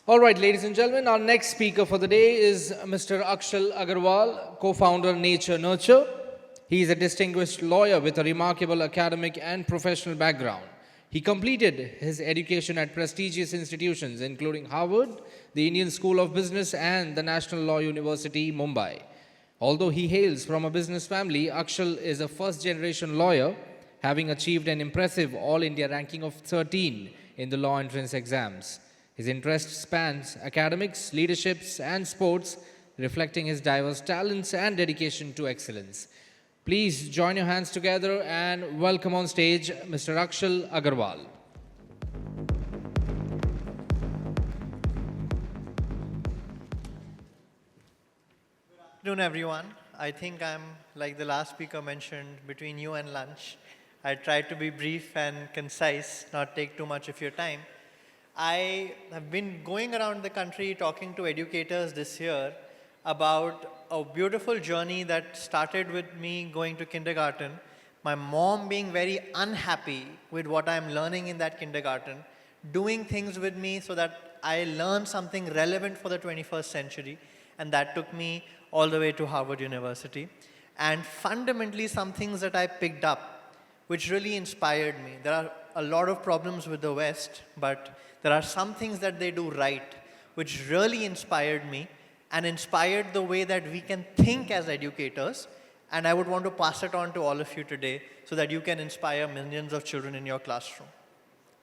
All right, ladies and gentlemen, our next speaker for the day is Mr. Akshal Agarwal, co-founder Nature Nurture. He is a distinguished lawyer with a remarkable academic and professional background. He completed his education at prestigious institutions including Harvard, the Indian School of Business and the National Law University, Mumbai. Although he hails from a business family, Akshal is a first-generation lawyer, having achieved an impressive All India ranking of 13 in the law entrance exams. His interest spans academics, leaderships, and sports, reflecting his diverse talents and dedication to excellence. Please join your hands together and welcome on stage Mr. Akshal Agarwal. Good afternoon, everyone. I think I'm, like the last speaker mentioned, between you and lunch. I try to be brief and concise, not take too much of your time. I have been going around the country talking to educators this year about a beautiful journey that started with me going to kindergarten, my mom being very unhappy with what I'm learning in that kindergarten, doing things with me so that I learn something relevant for the 21st century, and that took me all the way to Harvard University. And fundamentally, some things that I picked up, which really inspired me. There are a lot of problems with the West, but there are some things that they do right, which really inspired me and inspired the way that we can think as educators. And I would want to pass it on to all of you today so that you can inspire millions of children in your classroom.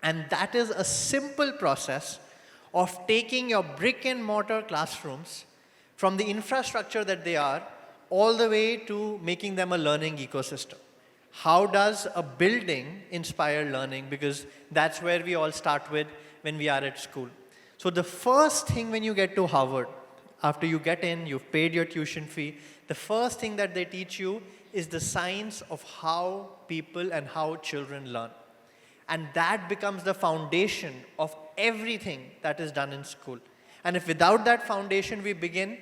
And that is a simple process of taking your brick and mortar classrooms from the infrastructure that they are all the way to making them a learning ecosystem. How does a building inspire learning? Because that's where we all start with when we are at school. So the first thing when you get to Harvard, after you get in, you've paid your tuition fee, the first thing that they teach you is the science of how people and how children learn. And that becomes the foundation of everything that is done in school. And if without that foundation we begin,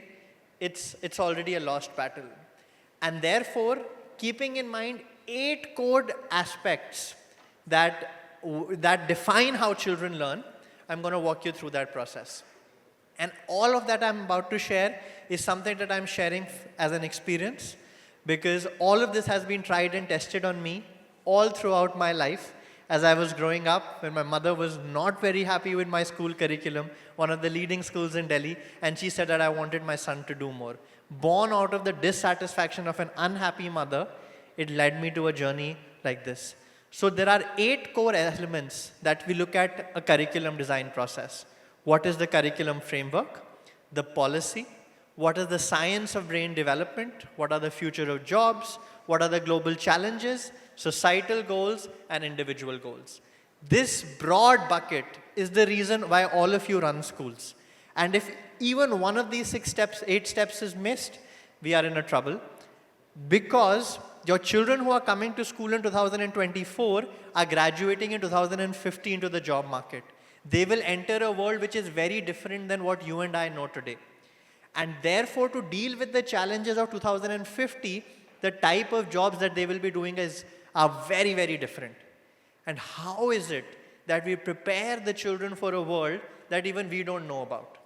it's already a lost battle. And therefore, keeping in mind 8 core aspects that define how children learn, I'm going to walk you through that process. And all of that I'm about to share is something that I'm sharing as an experience, because all of this has been tried and tested on me all throughout my life. As I was growing up, when my mother was not very happy with my school curriculum, one of the leading schools in Delhi, and she said that I wanted my son to do more. Born out of the dissatisfaction of an unhappy mother, it led me to a journey like this. So there are 8 core elements that we look at a curriculum design process. What is the curriculum framework? The policy? What is the science of brain development? What are the future of jobs? What are the global challenges? Societal goals and individual goals. This broad bucket is the reason why all of you run schools. And if even one of these 8 steps is missed, we are in a trouble, because your children who are coming to school in 2024 are graduating in 2050 into the job market. They will enter a world which is very different than what you and I know today. And therefore, to deal with the challenges of 2050, the type of jobs that they will be doing are very, very different. And how is it that we prepare the children for a world that even we don't know about?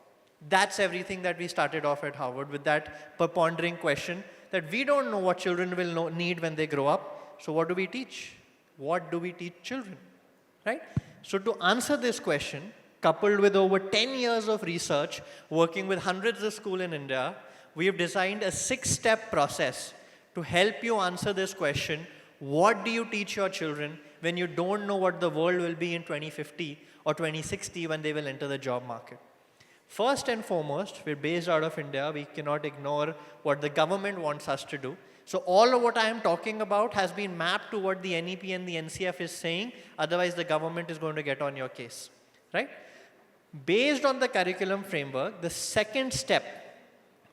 That's everything that we started off at Harvard with, that pondering question that we don't know what children will need when they grow up. So what do we teach? What do we teach children? Right? So to answer this question, coupled with over 10 years of research, working with hundreds of schools in India, we have designed a 6-step process to help you answer this question. What do you teach your children when you don't know what the world will be in 2050 or 2060 when they will enter the job market? First and foremost, we're based out of India. We cannot ignore what the government wants us to do. So all of what I am talking about has been mapped to what the NEP and the NCF is saying. Otherwise, the government is going to get on your case, right? Based on the curriculum framework, the second step,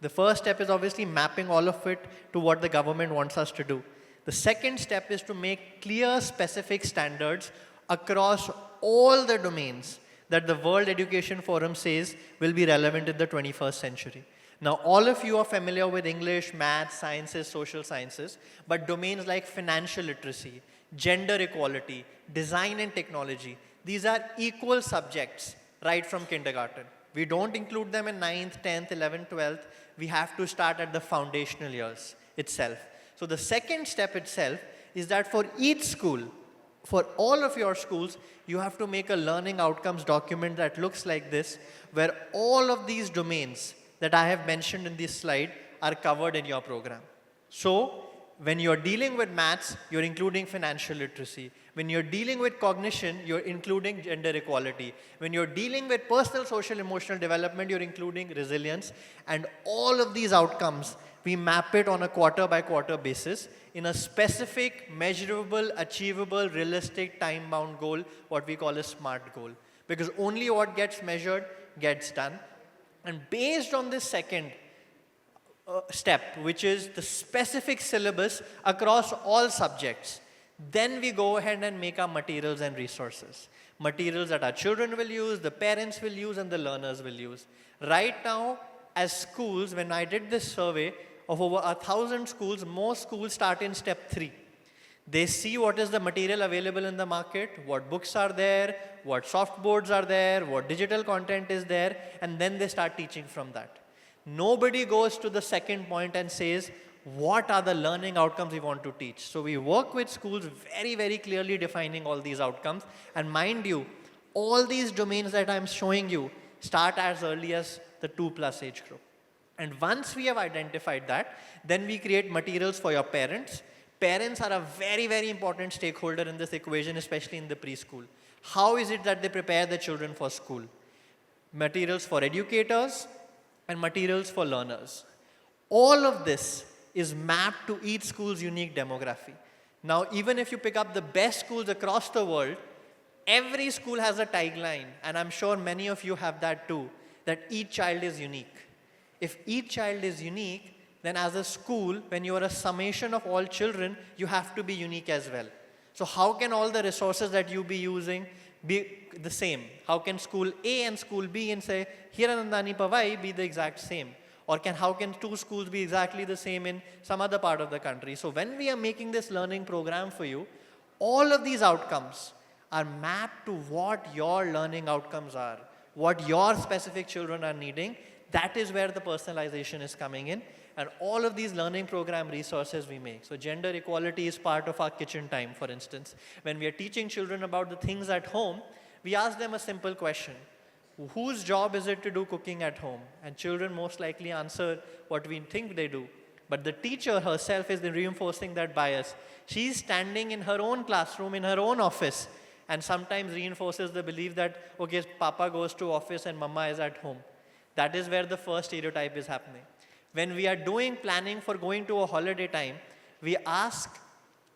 the first step is obviously mapping all of it to what the government wants us to do. The second step is to make clear, specific standards across all the domains that the World Education Forum says will be relevant in the 21st century. Now, all of you are familiar with English, math, sciences, social sciences, but domains like financial literacy, gender equality, design and technology, these are equal subjects right from kindergarten. We don't include them in 9th, 10th, 11th, 12th. We have to start at the foundational years itself. So the second step itself is that for each school, for all of your schools, you have to make a learning outcomes document that looks like this, where all of these domains that I have mentioned in this slide are covered in your program. So when you're dealing with maths, you're including financial literacy. When you're dealing with cognition, you're including gender equality. When you're dealing with personal, social, emotional development, you're including resilience. And all of these outcomes, we map it on a quarter by quarter basis in a specific, measurable, achievable, realistic, time-bound goal, what we call a SMART goal. Because only what gets measured gets done. And based on this second step, which is the specific syllabus across all subjects, then we go ahead and make our materials and resources. Materials that our children will use, the parents will use, and the learners will use. Right now, as schools, when I did this survey of over 1,000 schools, most schools start in step 3. They see what is the material available in the market, what books are there, what soft boards are there, what digital content is there, and then they start teaching from that. Nobody goes to the second point and says, what are the learning outcomes we want to teach? So we work with schools very, very clearly defining all these outcomes. And mind you, all these domains that I'm showing you start as early as the 2+ age group. And once we have identified that, then we create materials for your parents. Parents are a very, very important stakeholder in this equation, especially in the preschool. How is it that they prepare the children for school? Materials for educators and materials for learners. All of this is mapped to each school's unique demography. Now, even if you pick up the best schools across the world, every school has a tagline, and I'm sure many of you have that too, that each child is unique. If each child is unique, then as a school, when you are a summation of all children, you have to be unique as well. So how can all the resources that you be using be the same? How can school A and school B and say, Hiranandani Pavai be the exact same? Or how can 2 schools be exactly the same in some other part of the country? So when we are making this learning program for you, all of these outcomes are mapped to what your learning outcomes are, what your specific children are needing. That is where the personalization is coming in. And all of these learning program resources we make. So gender equality is part of our kitchen time, for instance. When we are teaching children about the things at home, we ask them a simple question. Whose job is it to do cooking at home? And children most likely answer what we think they do. But the teacher herself is reinforcing that bias. She's standing in her own classroom, in her own office, and sometimes reinforces the belief that, okay, Papa goes to office and Mama is at home. That is where the first stereotype is happening. When we are doing planning for going to a holiday time, we ask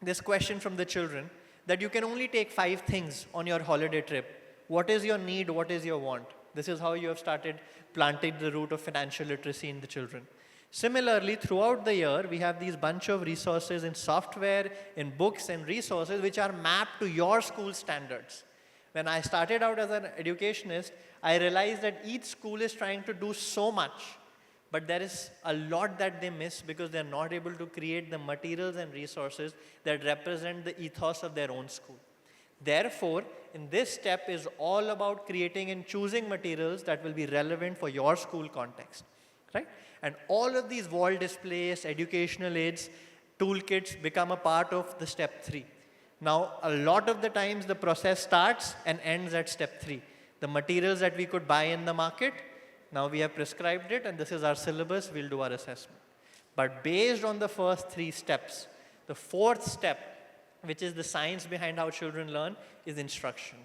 this question from the children that you can only take 5 things on your holiday trip. What is your need? What is your want? This is how you have started planting the root of financial literacy in the children. Similarly, throughout the year, we have these bunch of resources in software, in books and resources which are mapped to your school standards. When I started out as an educationist, I realized that each school is trying to do so much, but there is a lot that they miss because they're not able to create the materials and resources that represent the ethos of their own school. Therefore, in this step is all about creating and choosing materials that will be relevant for your school context, right? And all of these wall displays, educational aids, toolkits become a part of the step 3. Now, a lot of the times the process starts and ends at step 3. The materials that we could buy in the market, now we have prescribed it and this is our syllabus, we'll do our assessment. But based on the first 3 steps, the 4th step, which is the science behind how children learn, is instruction.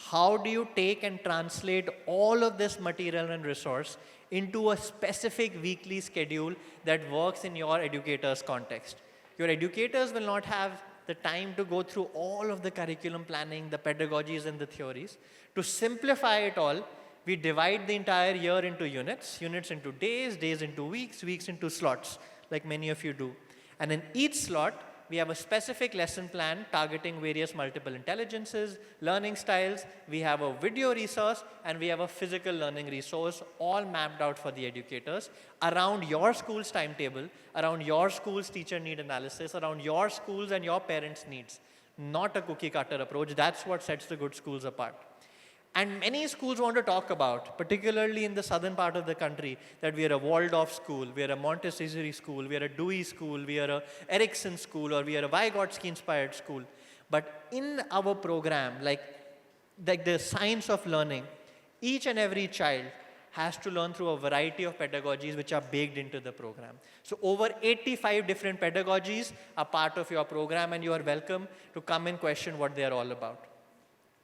How do you take and translate all of this material and resource into a specific weekly schedule that works in your educator's context? Your educators will not have the time to go through all of the curriculum planning, the pedagogies and the theories. To simplify it all, we divide the entire year into units, units into days, days into weeks, weeks into slots, like many of you do. And in each slot, we have a specific lesson plan targeting various multiple intelligences, learning styles. We have a video resource and we have a physical learning resource, all mapped out for the educators around your school's timetable, around your school's teacher need analysis, around your school's and your parents' needs. Not a cookie cutter approach. That's what sets the good schools apart. And many schools want to talk about, particularly in the southern part of the country, that we are a Waldorf school, we are a Montessori school, we are a Dewey school, we are a Erickson school, or we are a Vygotsky-inspired school. But in our program, like the science of learning, each and every child has to learn through a variety of pedagogies which are baked into the program. So over 85 different pedagogies are part of your program, and you are welcome to come and question what they are all about.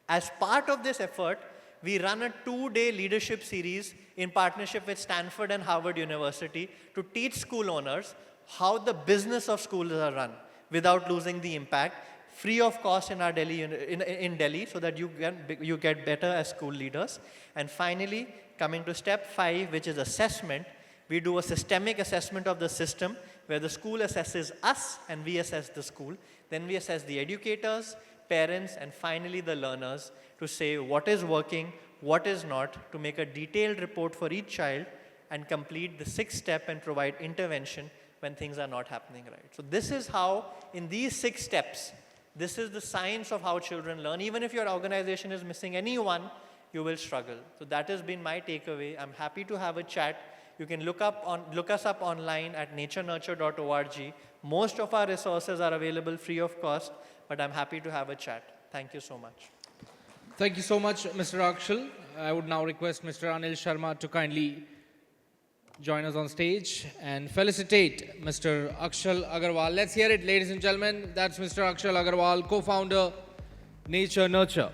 As part of this effort, we run a 2-day leadership series in partnership with Stanford and Harvard University to teach school owners how the business of schools are run without losing the impact, free of cost in our in Delhi, so that you get better as school leaders. And finally, coming to step 5, which is assessment, we do a systemic assessment of the system where the school assesses us and we assess the school. Then we assess the educators, parents, and finally the learners to say what is working, what is not, to make a detailed report for each child and complete the 6th step and provide intervention when things are not happening right. So this is how, in these 6 steps, this is the science of how children learn. Even if your organization is missing any one, you will struggle. So that has been my takeaway. I'm happy to have a chat. You can look us up online at naturenurture.org. Most of our resources are available free of cost, but I'm happy to have a chat. Thank you so much. Thank you so much, Mr. Akshal. I would now request Mr. Anil Sharma to kindly join us on stage and felicitate Mr. Akshal Agarwal. Let's hear it, ladies and gentlemen. That's Mr. Akshal Agarwal, co-founder, Nature Nurture.